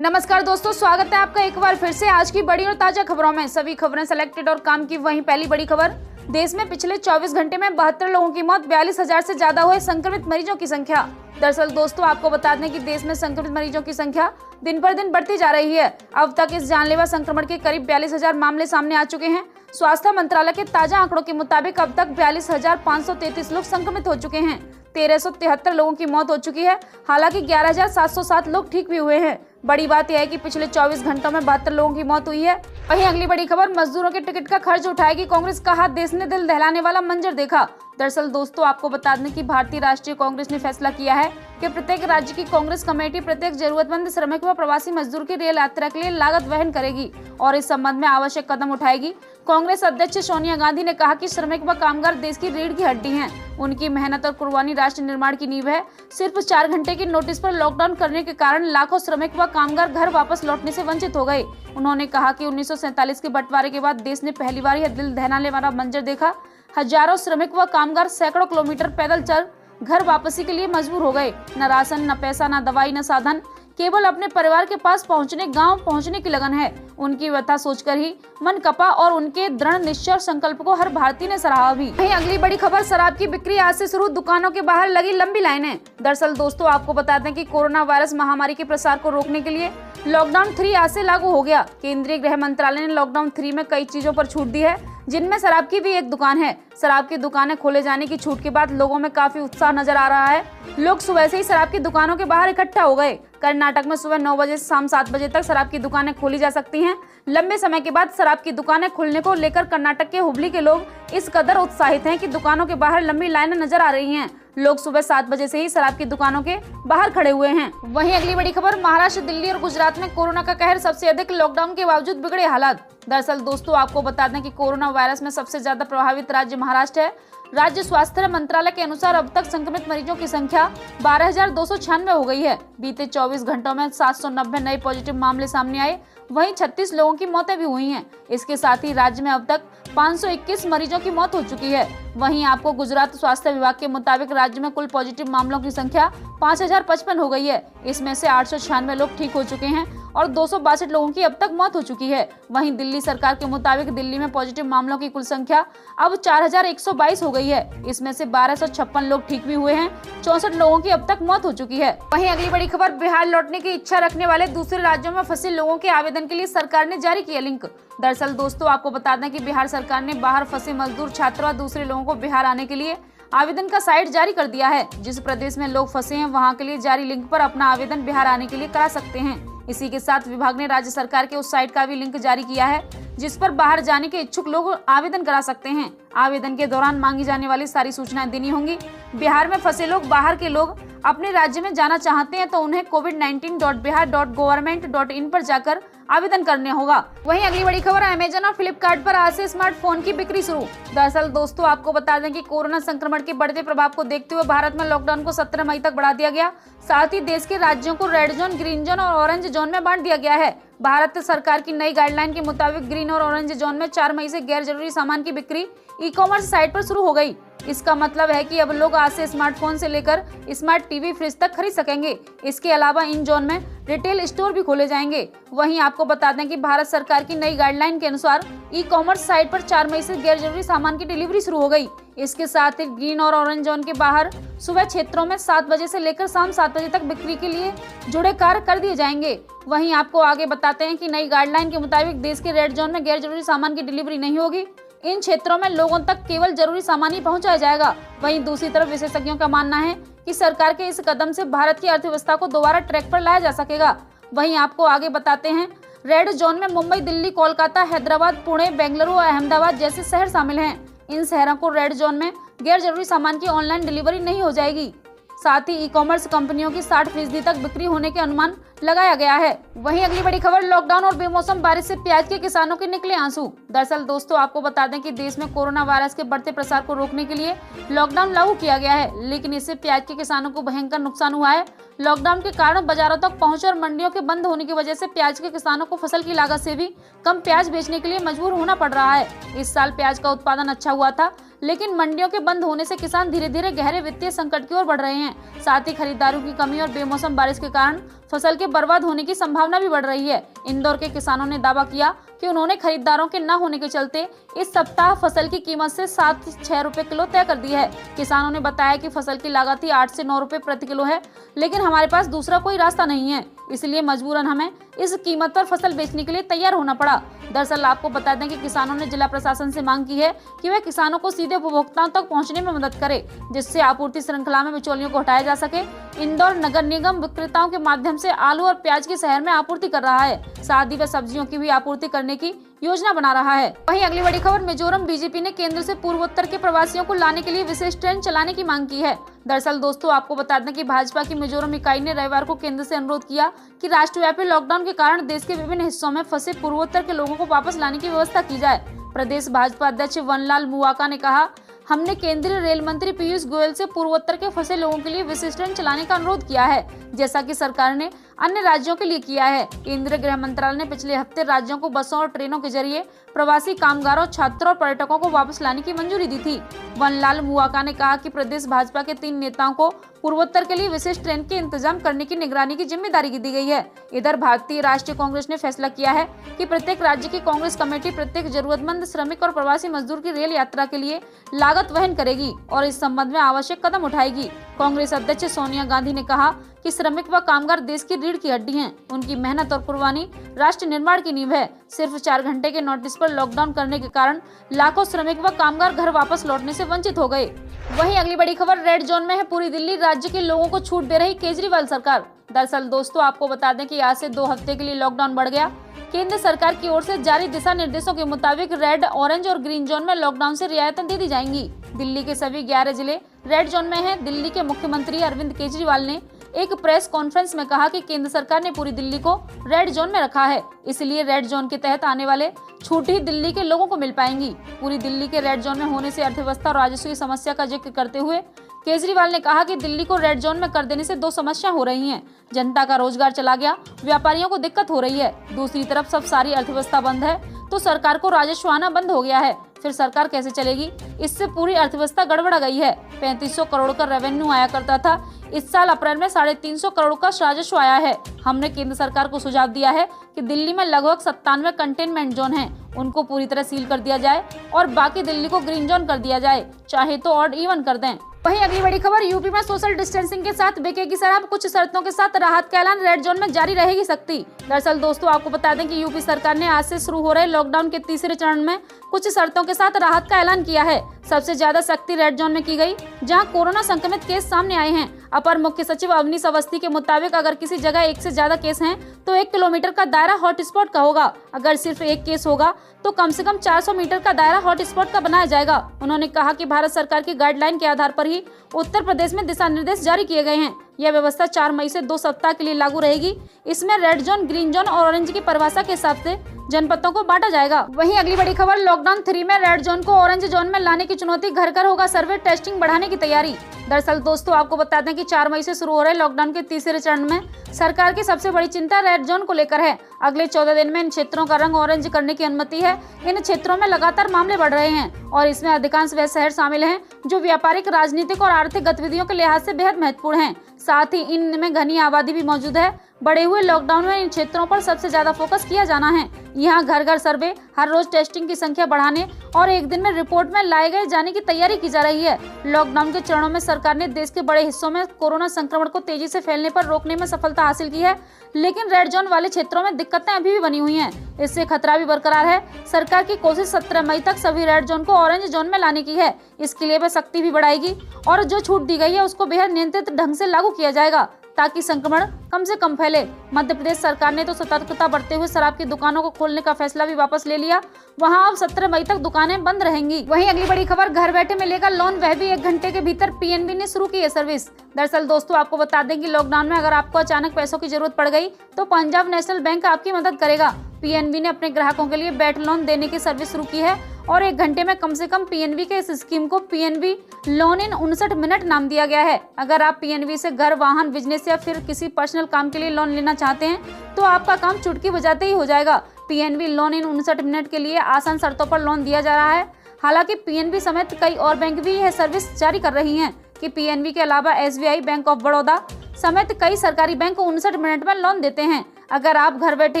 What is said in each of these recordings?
नमस्कार दोस्तों, स्वागत है आपका एक बार फिर से आज की बड़ी और ताजा खबरों में। सभी खबरें सेलेक्टेड और काम की। वहीं पहली बड़ी खबर, देश में पिछले 24 घंटे में 72 लोगों की मौत, 42,000 से ज्यादा हुए संक्रमित मरीजों की संख्या। दरअसल दोस्तों, आपको बता दें कि देश में संक्रमित मरीजों की संख्या दिन पर दिन बढ़ती जा रही है। अब तक इस जानलेवा संक्रमण के करीब 42,000 मामले सामने आ चुके हैं। स्वास्थ्य मंत्रालय के ताजा आंकड़ों के मुताबिक अब तक 42,533 लोग संक्रमित हो चुके हैं। 1,373 लोगों की मौत हो चुकी है। हालांकि 11,707 लोग ठीक भी हुए हैं। बड़ी बात यह है कि पिछले 24 घंटों में 72 लोगों की मौत हुई है। वहीं अगली बड़ी खबर, मजदूरों के टिकट का खर्च उठाएगी कांग्रेस, कहा देश ने दिल दहलाने वाला मंजर देखा। दरअसल दोस्तों, आपको बता दें कि भारतीय राष्ट्रीय कांग्रेस ने फैसला किया है कि प्रत्येक राज्य की कांग्रेस कमेटी प्रत्येक जरूरतमंद श्रमिक व प्रवासी मजदूर की रेल यात्रा के लिए लागत वहन करेगी और इस संबंध में आवश्यक कदम उठाएगी। कांग्रेस अध्यक्ष सोनिया गांधी ने कहा कि श्रमिक व कामगार देश की रीढ़ की हड्डी हैं। उनकी मेहनत और कुर्बानी राष्ट्र निर्माण की नींव है। सिर्फ 4 घंटे की नोटिस पर लॉकडाउन करने के कारण लाखों श्रमिक व कामगार घर वापस लौटने से वंचित हो गए। उन्होंने कहा कि 1947 के बंटवारे के बाद देश ने पहली बार यह दिल दहलाने वाला मंजर देखा। हजारों श्रमिक व कामगार सैकड़ों किलोमीटर पैदल चल घर वापसी के लिए मजबूर हो गए। न राशन, न पैसा, न दवाई, न साधन, केवल अपने परिवार के पास पहुंचने, गांव पहुंचने की लगन है। उनकी व्यथा सोचकर ही मन कपा और उनके दृढ़ निश्चय और संकल्प को हर भारतीय ने सराहा भी। वहीं अगली बड़ी खबर, शराब की बिक्री आज से शुरू, दुकानों के बाहर लगी लंबी लाइनें। दरअसल दोस्तों, आपको बता दें कि कोरोना वायरस महामारी के प्रसार को रोकने के लिए लॉकडाउन 3 आज से लागू हो गया। केंद्रीय गृह मंत्रालय ने लॉकडाउन 3 में कई चीजों पर छूट दी है, जिनमें शराब की भी एक दुकान है। शराब की दुकानें खोले जाने की छूट के बाद लोगों में काफी उत्साह नजर आ रहा है। लोग सुबह से ही शराब की दुकानों के बाहर इकट्ठा हो गए। कर्नाटक में सुबह 9 बजे से शाम 7 बजे तक शराब की दुकानें खोली जा सकती हैं। लंबे समय के बाद शराब की दुकानें खुलने को लेकर कर्नाटक के हुबली के लोग इस कदर उत्साहित हैं कि दुकानों के बाहर लंबी लाइनें नजर आ रही हैं। लोग सुबह 7 बजे से ही शराब की दुकानों के बाहर खड़े हुए हैं। वहीं अगली बड़ी खबर, महाराष्ट्र, दिल्ली और गुजरात में कोरोना का कहर, सबसे अधिक लॉकडाउन के बावजूद बिगड़े हालात। दरअसल दोस्तों, आपको बता दें कि कोरोना वायरस में सबसे ज्यादा प्रभावित राज्य महाराष्ट्र है। राज्य स्वास्थ्य मंत्रालय के अनुसार अब तक संक्रमित मरीजों की संख्या 12,296 हो गई है। बीते 24 घंटों में 790 नए पॉजिटिव मामले सामने आए। वहीं 36 लोगों की मौतें भी हुई हैं। इसके साथ ही राज्य में अब तक 521 मरीजों की मौत हो चुकी है। वहीं आपको गुजरात स्वास्थ्य विभाग के मुताबिक राज्य में कुल पॉजिटिव मामलों की संख्या 5,055 हो गई है। इसमें से 896 लोग ठीक हो चुके हैं और 262 लोगों की अब तक मौत हो चुकी है। वहीं दिल्ली सरकार के मुताबिक दिल्ली में पॉजिटिव मामलों की कुल संख्या अब 4,122 हो गई है। इसमें से 1,256 लोग ठीक भी हुए हैं। 64 लोगों की अब तक मौत हो चुकी है। वहीं अगली बड़ी खबर, बिहार लौटने की इच्छा रखने वाले दूसरे राज्यों में फंसे लोगों के आवेदन के लिए सरकार ने जारी किया लिंक। दरअसल दोस्तों, आपको बता दें कि बिहार सरकार ने बाहर फंसे मजदूर, छात्र व दूसरे लोगों को बिहार आने के लिए आवेदन का साइट जारी कर दिया है। जिस प्रदेश में लोग फंसे हैं, वहां के लिए जारी लिंक पर अपना आवेदन बिहार आने के लिए करा सकते हैं। इसी के साथ विभाग ने राज्य सरकार के उस साइट का भी लिंक जारी किया है, जिस पर बाहर जाने के इच्छुक लोग आवेदन करा सकते हैं। आवेदन के दौरान मांगी जाने वाली सारी सूचनाएं देनी होंगी। बिहार में फंसे लोग, बाहर के लोग अपने राज्य में जाना चाहते हैं तो उन्हें covid19.bihar.government.in पर जाकर आवेदन करने होगा। वहीं अगली बड़ी खबर, अमेजन और फ्लिपकार्ट पर आज से स्मार्टफोन की बिक्री शुरू। दरअसल दोस्तों, आपको बता दें कि कोरोना संक्रमण के बढ़ते प्रभाव को देखते हुए भारत में लॉकडाउन को 17 मई तक बढ़ा दिया गया। साथ ही देश के राज्यों को रेड जोन, ग्रीन जोन और ऑरेंज जोन में बांट दिया गया है। भारत सरकार की नई गाइडलाइन के मुताबिक ग्रीन और ऑरेंज जोन में 4 मई से गैर जरूरी सामान की बिक्री ई-कॉमर्स साइट पर शुरू हो गई। इसका मतलब है कि अब लोग आज से स्मार्टफोन से लेकर स्मार्ट टीवी, फ्रिज तक खरीद सकेंगे। इसके अलावा इन जोन में रिटेल स्टोर भी खोले जाएंगे। वहीं आपको बता दें कि भारत सरकार की नई गाइडलाइन के अनुसार ई-कॉमर्स साइट पर 4 मई से गैर जरूरी सामान की डिलीवरी शुरू हो गई। इसके साथ ही ग्रीन और ऑरेंज जोन के बाहर सुबह क्षेत्रों में 7 बजे से लेकर शाम 7 बजे तक बिक्री के लिए जुड़े कार्य कर दिए जाएंगे। वहीं आपको आगे बताते हैं कि नई गाइडलाइन के मुताबिक देश के रेड जोन में गैर जरूरी सामान की डिलीवरी नहीं होगी। इन क्षेत्रों में लोगों तक केवल जरूरी सामान ही पहुंचाया जाएगा। वहीं दूसरी तरफ विशेषज्ञों का मानना है कि सरकार के इस कदम से भारत की अर्थव्यवस्था को दोबारा ट्रैक पर लाया जा सकेगा। वहीं आपको आगे बताते हैं, रेड जोन में मुंबई, दिल्ली, कोलकाता, हैदराबाद, पुणे, बेंगलुरु और अहमदाबाद जैसे शहर शामिल हैं। इन शहरों को रेड जोन में गैर जरूरी सामान की ऑनलाइन डिलीवरी नहीं हो जाएगी। साथ ही ई-कॉमर्स कंपनियों की 60% तक बिक्री होने के अनुमान लगाया गया है। वहीं अगली बड़ी खबर, लॉकडाउन और बेमौसम बारिश से प्याज के किसानों के निकले आंसू। दरअसल दोस्तों, आपको बता दें कि देश में कोरोना वायरस के बढ़ते प्रसार को रोकने के लिए लॉकडाउन लागू किया गया है, लेकिन इससे प्याज के किसानों को भयंकर नुकसान हुआ है। लॉकडाउन के कारण बाजारों तक पहुंच और मंडियों के बंद होने की वजह से प्याज के किसानों को फसल की लागत से भी कम प्याज बेचने के लिए मजबूर होना पड़ रहा है। इस साल प्याज का उत्पादन अच्छा हुआ था, लेकिन मंडियों के बंद होने से किसान धीरे धीरे गहरे वित्तीय संकट की ओर बढ़ रहे हैं। साथ ही खरीदारों की कमी और बेमौसम बारिश के कारण फसल के बर्बाद होने की संभावना भी बढ़ रही है। इंदौर के किसानों ने दावा किया कि उन्होंने खरीदारों के न होने के चलते इस सप्ताह फसल की कीमत से 7 से 6 रुपए किलो तय कर दी है। किसानों ने बताया कि फसल की लागत ही 8 से 9 रुपए प्रति किलो है, लेकिन हमारे पास दूसरा कोई रास्ता नहीं है, इसलिए मजबूरन हमें इस कीमत पर फसल बेचने के लिए तैयार होना पड़ा। दरअसल आपको बता दें कि किसानों ने जिला प्रशासन से मांग की है कि वे किसानों को सीधे उपभोक्ताओं तक पहुंचने में मदद करे, जिससे आपूर्ति श्रृंखला में बिचौलियों को हटाया जा सके। इंदौर नगर निगम विक्रेताओं के माध्यम से आलू और प्याज की शहर में आपूर्ति कर रहा है, साथ ही व सब्जियों की भी आपूर्ति करने की योजना बना रहा है। वहीं अगली बड़ी खबर, मिजोरम बीजेपी ने केंद्र से पूर्वोत्तर के प्रवासियों को लाने के लिए विशेष ट्रेन चलाने की मांग की है। दरअसल दोस्तों आपको बता दें कि भाजपा की मिजोरम इकाई ने रविवार को केंद्र से अनुरोध किया कि राष्ट्रव्यापी लॉकडाउन के कारण देश के विभिन्न हिस्सों में फंसे पूर्वोत्तर के लोगों को वापस लाने की व्यवस्था की जाए। प्रदेश भाजपा अध्यक्ष वनलाल मुवाका ने कहा, हमने केंद्रीय रेल मंत्री पीयूष गोयल से पूर्वोत्तर के फंसे लोगों के लिए विशेष ट्रेन चलाने का अनुरोध किया है, जैसा कि सरकार ने अन्य राज्यों के लिए किया है। केंद्रीय गृह मंत्रालय ने पिछले हफ्ते राज्यों को बसों और ट्रेनों के जरिए प्रवासी कामगारों, छात्रों और पर्यटकों को वापस लाने की मंजूरी दी थी। वनलाल मुवाका ने कहा कि प्रदेश भाजपा के 3 नेताओं को पूर्वोत्तर के लिए विशेष ट्रेन के इंतजाम करने की निगरानी की जिम्मेदारी दी गई है। इधर भारतीय राष्ट्रीय कांग्रेस ने फैसला किया है कि प्रत्येक राज्य की कांग्रेस कमेटी प्रत्येक जरूरतमंद श्रमिक और प्रवासी मजदूर की रेल यात्रा के लिए लागत वहन करेगी और इस संबंध में आवश्यक कदम उठाएगी। कांग्रेस अध्यक्ष सोनिया गांधी ने कहा कि श्रमिक व कामगार देश की रीढ़ की हड्डी हैं। उनकी मेहनत और कुर्बानी राष्ट्र निर्माण की नींव है। सिर्फ 4 घंटे के नोटिस पर लॉकडाउन करने के कारण लाखों श्रमिक व कामगार घर वापस लौटने से वंचित हो गए। वहीं अगली बड़ी खबर, रेड जोन में है पूरी दिल्ली, राज्य के लोगों को छूट दे रही केजरीवाल सरकार। दरअसल दोस्तों आपको बता दें कि आज से 2 हफ्ते के लिए लॉकडाउन बढ़ गया। केंद्र सरकार की ओर से जारी दिशा निर्देशों के मुताबिक रेड, ऑरेंज और ग्रीन जोन में लॉकडाउन से रियायतें दे दी जाएंगी। दिल्ली के सभी 11 जिले रेड जोन में हैं। दिल्ली के मुख्यमंत्री अरविंद केजरीवाल ने एक प्रेस कॉन्फ्रेंस में कहा कि केंद्र सरकार ने पूरी दिल्ली को रेड जोन में रखा है, इसलिए रेड जोन के तहत आने वाले छूट ही दिल्ली के लोगों को मिल पाएंगी। पूरी दिल्ली के रेड जोन में होने से अर्थव्यवस्था और राजस्व की समस्या का जिक्र करते हुए केजरीवाल ने कहा कि दिल्ली को रेड जोन में कर देने से 2 समस्या हो रही हैं। जनता का रोजगार चला गया, व्यापारियों को दिक्कत हो रही है। दूसरी तरफ सब सारी अर्थव्यवस्था बंद है, तो सरकार को राजस्व आना बंद हो गया है। फिर सरकार कैसे चलेगी? इससे पूरी अर्थव्यवस्था गड़बड़ा गई है। 3500 करोड़ का रेवेन्यू आया करता था, इस साल अप्रैल में 350 करोड़ का राजस्व आया है। हमने केंद्र सरकार को सुझाव दिया है कि दिल्ली में लगभग 97 कंटेनमेंट जोन हैं, उनको पूरी तरह सील कर दिया जाए और बाकी दिल्ली को ग्रीन जोन कर दिया जाए, चाहे तो ऑड इवन कर दें। वहीं अगली बड़ी खबर, यूपी में सोशल डिस्टेंसिंग के साथ बिकेगी शराब, कुछ शर्तों के साथ राहत का ऐलान, रेड जोन में जारी रहेगी सख्ती। दरअसल दोस्तों आपको बता दें कि यूपी सरकार ने आज से शुरू हो रहे लॉकडाउन के तीसरे चरण में कुछ शर्तों के साथ राहत का ऐलान किया है। सबसे ज्यादा सख्ती रेड जोन में की गई, जहां कोरोना संक्रमित केस सामने आए हैं। अपर मुख्य सचिव अवनीश अवस्थी के मुताबिक अगर किसी जगह 1 से ज्यादा केस हैं तो 1 किलोमीटर का दायरा हॉटस्पॉट का होगा। अगर सिर्फ 1 केस होगा तो कम से कम 400 मीटर का दायरा हॉटस्पॉट का बनाया जाएगा। उन्होंने कहा कि भारत सरकार की गाइडलाइन के आधार पर ही उत्तर प्रदेश में दिशा निर्देश जारी किए गए हैं। यह व्यवस्था 4 मई से 2 सप्ताह के लिए लागू रहेगी। इसमें रेड जोन, ग्रीन जोन और ऑरेंज की परिभाषा के हिसाब से जनपदों को बांटा जाएगा। वहीं अगली बड़ी खबर, लॉकडाउन 3 में रेड जोन को ऑरेंज जोन में लाने की चुनौती, घर घर होगा सर्वे, टेस्टिंग बढ़ाने की तैयारी। दरअसल दोस्तों आपको बता दें कि 4 मई से शुरू हो रहे लॉकडाउन के तीसरे चरण में सरकार की सबसे बड़ी चिंता रेड जोन को लेकर है। अगले 14 दिन में इन क्षेत्रों का रंग ऑरेंज करने की अनुमति है। इन क्षेत्रों में लगातार मामले बढ़ रहे हैं और इसमें अधिकांश वे शहर शामिल हैं जो व्यापारिक, राजनीतिक और आर्थिक गतिविधियों के लिहाज से बेहद महत्वपूर्ण हैं। साथ ही इनमें घनी आबादी भी मौजूद है। बढ़े हुए लॉकडाउन में इन क्षेत्रों पर सबसे ज्यादा फोकस किया जाना है। यहाँ घर घर सर्वे, हर रोज टेस्टिंग की संख्या बढ़ाने और एक दिन में रिपोर्ट में लाए गए जाने की तैयारी की जा रही है। लॉकडाउन के चरणों में सरकार ने देश के बड़े हिस्सों में कोरोना संक्रमण को तेजी से फैलने पर रोकने में सफलता हासिल की है, लेकिन रेड जोन वाले क्षेत्रों में दिक्कतें अभी भी बनी हुई हैं। इससे खतरा भी बरकरार है। सरकार की कोशिश 17 मई तक सभी रेड जोन को ऑरेंज जोन में लाने की है। इसके लिए वह सख्ती भी बढ़ाएगी और जो छूट दी गई है उसको बेहद नियंत्रित ढंग से लागू किया जाएगा ताकि संक्रमण कम से कम फैले। मध्य प्रदेश सरकार ने तो सतर्कता बरतते हुए शराब की दुकानों को खोलने का फैसला भी वापस ले लिया। वहां अब 17 मई तक दुकानें बंद रहेंगी। वहीं अगली बड़ी खबर, घर बैठे मिलेगा लोन, वह भी 1 घंटे के भीतर। पीएनबी ने शुरू की है सर्विस। दरअसल दोस्तों आपको बता दें कि लॉकडाउन में अगर आपको अचानक पैसों की जरूरत पड़ गई तो पंजाब नेशनल बैंक आपकी मदद करेगा। पीएनबी ने अपने ग्राहकों के लिए बैठ लोन देने की सर्विस शुरू की है और 1 घंटे में कम से कम पीएनबी के इस स्कीम को पीएनबी लोन इन 59 मिनट नाम दिया गया है। अगर आप पीएनबी से घर, वाहन, बिजनेस या फिर किसी पर्सनल काम के लिए लोन लेना चाहते हैं तो आपका काम चुटकी बजाते ही हो जाएगा। पीएनबी लोन इन 59 मिनट के लिए आसान शर्तों पर लोन दिया जा रहा है। हालांकि पीएनबी समेत कई और बैंक भी यह सर्विस जारी कर रही हैं कि पीएनबी के अलावा एसबीआई, बैंक ऑफ बड़ौदा, समेत कई सरकारी बैंक 59 मिनट में लोन देते हैं। अगर आप घर बैठे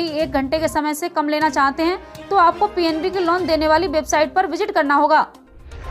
ही 1 घंटे के समय से कम लेना चाहते हैं तो आपको पीएनबी की लोन देने वाली वेबसाइट पर विजिट करना होगा।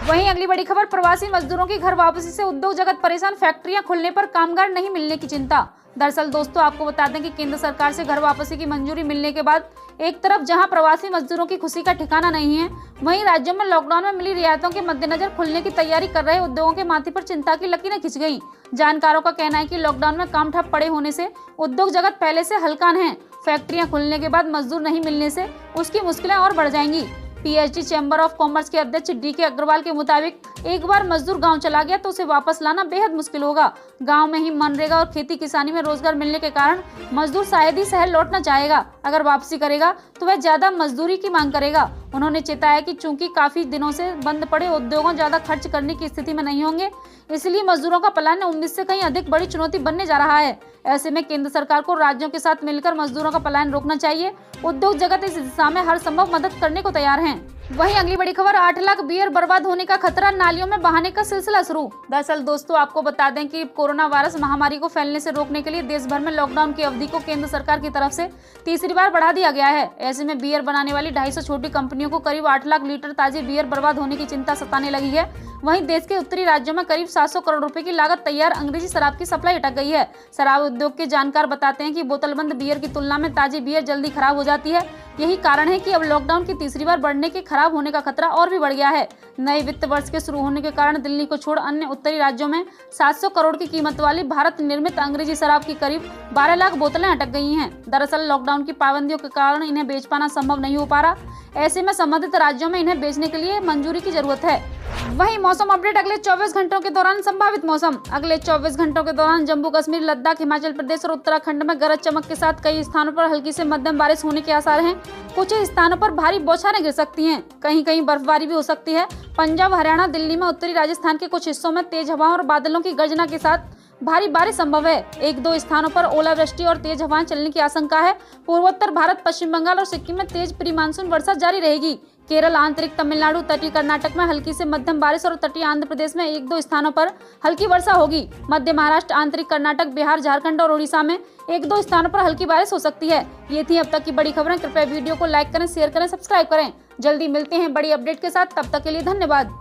वहीं अगली बड़ी खबर, प्रवासी मजदूरों की घर वापसी से उद्योग जगत परेशान, फैक्ट्रियां खुलने पर कामगार नहीं मिलने की चिंता। दरअसल दोस्तों, आपको बता दें कि केंद्र सरकार से घर वापसी की मंजूरी मिलने के बाद एक तरफ जहां प्रवासी मजदूरों की खुशी का ठिकाना नहीं है, वहीं राज्यों में लॉकडाउन में मिली रियायतों के मद्देनजर खुलने की तैयारी कर रहे उद्योगों के माथे पर चिंता की लकीरें खिंच गईं। जानकारों का कहना है कि लॉकडाउन में काम ठप पड़े होने से उद्योग जगत पहले से हलकान है। फैक्ट्रियां खुलने के बाद मजदूर नहीं मिलने से उसकी मुश्किलें और बढ़ जाएंगी। पीएचडी चैम्बर ऑफ कॉमर्स के अध्यक्ष डीके अग्रवाल के मुताबिक एक बार मजदूर गांव चला गया तो उसे वापस लाना बेहद मुश्किल होगा। गांव में ही मनरेगा और खेती किसानी में रोजगार मिलने के कारण मजदूर शायद ही शहर लौटना चाहेगा। अगर वापसी करेगा तो वह ज्यादा मजदूरी की मांग करेगा। उन्होंने चेताया कि चूंकि काफी दिनों से बंद पड़े उद्योगों ज्यादा खर्च करने की स्थिति में नहीं होंगे, इसलिए मजदूरों का पलायन उम्मीद से कहीं अधिक बड़ी चुनौती बनने जा रहा है। ऐसे में केंद्र सरकार को राज्यों के साथ मिलकर मजदूरों का पलायन रोकना चाहिए। उद्योग जगत इस दिशा में हर संभव मदद करने को तैयार है। वहीं अगली बड़ी खबर, 8 लाख बियर बर्बाद होने का खतरा, नालियों में बहाने का सिलसिला शुरू। दरअसल दोस्तों, आपको बता दें कि कोरोना वायरस महामारी को फैलने से रोकने के लिए देश भर में लॉकडाउन की अवधि को केंद्र सरकार की तरफ से तीसरी बार बढ़ा दिया गया है। ऐसे में बियर बनाने वाली 250 छोटी कंपनियों को करीब 8 लाख लीटर ताजी बियर बर्बाद होने की चिंता सताने लगी है। वहीं देश के उत्तरी राज्यों में करीब 700 करोड़ रुपए की लागत तैयार अंग्रेजी शराब की सप्लाई अटक गई है। शराब उद्योग के जानकार बताते हैं कि बोतलबंद बियर की तुलना में ताजी बियर जल्दी खराब हो जाती है। यही कारण है कि अब लॉकडाउन की तीसरी बार बढ़ने के खराब होने का खतरा और भी बढ़ गया है। नए वित्त वर्ष के शुरू होने के कारण दिल्ली को छोड़ अन्य उत्तरी राज्यों में 700 करोड़ की कीमत वाली भारत निर्मित अंग्रेजी शराब की करीब 12 लाख बोतलें अटक गई हैं। दरअसल लॉकडाउन की पाबंदियों के कारण इन्हें बेच पाना संभव नहीं हो पा रहा। ऐसे में संबंधित राज्यों में इन्हें बेचने के लिए मंजूरी की जरूरत है। वहीं मौसम अपडेट, अगले 24 घंटों के दौरान संभावित मौसम। अगले 24 घंटों के दौरान जम्मू कश्मीर, लद्दाख, हिमाचल प्रदेश और उत्तराखंड में गरज चमक के साथ कई स्थानों पर हल्की से मध्यम बारिश होने के आसार हैं। कुछ स्थानों पर भारी बौछारें गिर सकती हैं। कहीं कहीं बर्फबारी भी हो सकती है। पंजाब, हरियाणा, दिल्ली में उत्तरी राजस्थान के कुछ हिस्सों में तेज हवाओं और बादलों की गर्जना के साथ भारी बारिश संभव है। 1-2 स्थानों पर ओलावृष्टि और तेज हवाएं चलने की आशंका है। पूर्वोत्तर भारत, पश्चिम बंगाल और सिक्किम में तेज प्री मानसून वर्षा जारी रहेगी। केरल, आंतरिक तमिलनाडु, तटीय कर्नाटक में हल्की से मध्यम बारिश और तटीय आंध्र प्रदेश में 1-2 स्थानों पर हल्की वर्षा होगी। मध्य महाराष्ट्र, आंतरिक कर्नाटक, बिहार, झारखंड और उड़ीसा में 1-2 स्थानों पर हल्की बारिश हो सकती है। ये थी अब तक की बड़ी खबरें। कृपया वीडियो को लाइक करें, शेयर करें, सब्सक्राइब करें। जल्दी मिलते हैं बड़ी अपडेट के साथ। तब तक के लिए धन्यवाद।